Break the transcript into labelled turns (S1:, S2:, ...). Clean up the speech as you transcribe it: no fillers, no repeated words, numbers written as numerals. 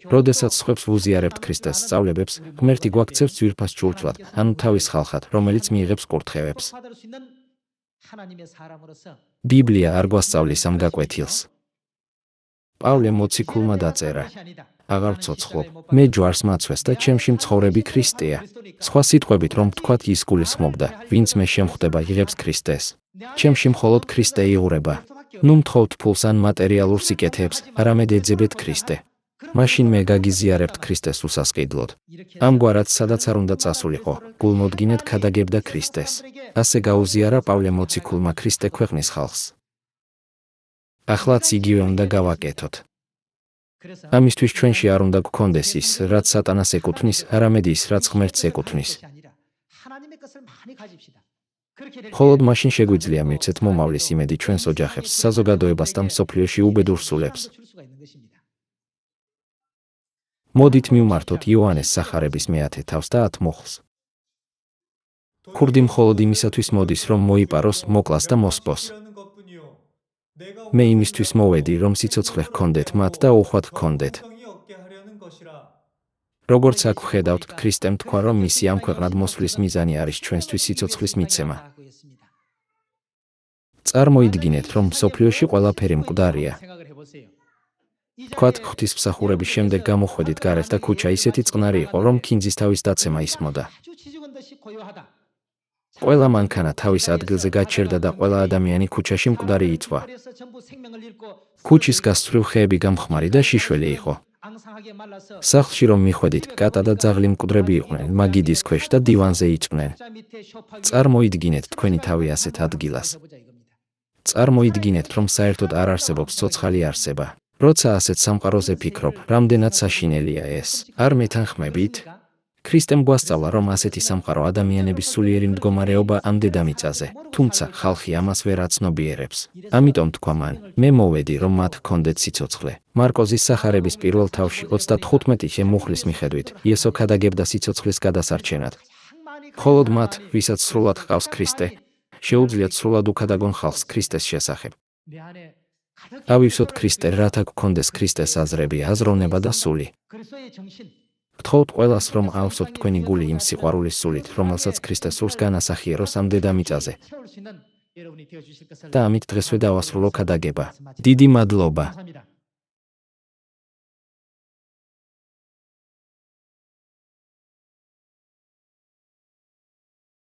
S1: როდესაც სხვებს ვუზიარებთ ქრისტეს სწავლებებს, ღმერთი გვაქცევს ძვირფას ჭურჭლად, ანუ თავის ხალხად, რომელიც მიიღებს კურთხევებს. ბიბლია არ გვასწავლის ამ გაკვეთილს. პავლე მოციქულმა დაწერა: აღარ ვცოცხლობ, მე ჯვარს მაცვეს და ჩემში მცხოვრები ქრისტეა. სხვა სიტყვებით რომ ვთქვათ, ის გულისხმობდა, ვინც მე შემხვდება იღებს ქრისტეს. ჩემში მხოლოდ ქრისტე იღურება. ნუ მთხოვთ ფულს ან მატერიალურ სიკეთეებს, არამედ ეძებეთ ქრისტე. მაშინ მე გაგიზიარებთ ქრისტეს უსასყიდლოდ. ამგვარად სადაც არ უნდა წასულიყო, გულმოდგინედ ქადაგებდა ქრისტეს. ასე გაუზიარა პავლე მოციქულმა ქრისტე ქვეყნის ხალხს. ახლაც იგივე უნდა გავაკეთოთ. ამისთვის ჩვენში არ უნდა გქონდეს ის, რაც სატანას ეკუთვნის, არამედ ის, რაც ღმერთს ეკუთვნის. მხოლოდ მაშინ შეგვიძლია მივცეთ მომავლის იმედი ჩვენს ოჯახებს, საზოგადოებას და მსოფლიოში უბედურ სულებს. მოდით მივმართოთ იოანეს სახარების მე-10 თავს და 10 მოხლს. ქურდი მხოლოდ იმისათვის მოდის, რომ მოიპაროს, მოკლას და მოსპოს. მე იმისთვის მოვედი, რომ სიცოცხლე ჰქონდეთ მათ და უხვად ჰქონდეთ. როგორც აქ ვხედავთ, ქრისტემ თქვა, რომ მისი ამ ქვეყნად მოსვლის მიზანი არის ჩვენთვის სიცოცხლის მიცემა. წარმოიდგინეთ, რომ მსოფლიოში ყველაფერი მკვდარია. თქვათ, ღვთისმსახურების შემდეგ გამოხვედით გარეთ და ქუჩა ისეთი წყნარი იყო, რომ ქინძის თავის დაცემა ისმოდა. ყველა მანქანა თავის ადგილზე გაჩერდა და ყველა ადამიანი ქუჩაში მკვდარი იწვა. ქუჩის გასწვრივ ხეები გამხმარი და შიშველი იყო. სახლში რომ მიხვედით, კატა და ძაღლი მკვდრები იყვნენ, მაგიდის ქვეშ და დივანზე იჭმნენ. წარმოიდგინეთ თქვენი თავი ასეთ ადგილას. წარმოიდგინეთ, რომ საერთოდ არ არსებობს ცოცხალი არსება. როცა ასეთ სამყაროზე ფიქრობ, რამდენად საშინელია ეს. არ მეთანხმებით? ქრისტემ გვასწავლა, რომ ასეთი სამყარო ადამიანების სულიერი მდგომარეობა ამ დედამიწაზე, თუმცა ხალხი ამას ვერ აცნობიერებს. ამიტომ თქვა მან, მე მოვედი, რომ მათ ჰქონდეთ სიცოცხლე. მარკოზის სახარების პირველ თავში 35 მუხლის მიხედვით, იესო ქადაგებდა სიცოცხლის გადასარჩენად. მხოლოდ მათ, ვისაც სრულად ჰყავს ქრისტე, შეუძლიათ სრულად უქადაგონ ხალხს ქრისტეს შესახებ. ავივსოთ ქრისტე, რათა გქონდეს ქრისტეს აზრები, აზროვნება და სული. გთხოვთ ყველას, რომ ავსოთ თქვენი გული იმ სიყვარულის სულით, რომელსაც ქრისტე სურს განასახიეროს ამ დედამიწაზე. და ამით დღესვე დავასრულო ქადაგება. დიდი მადლობა.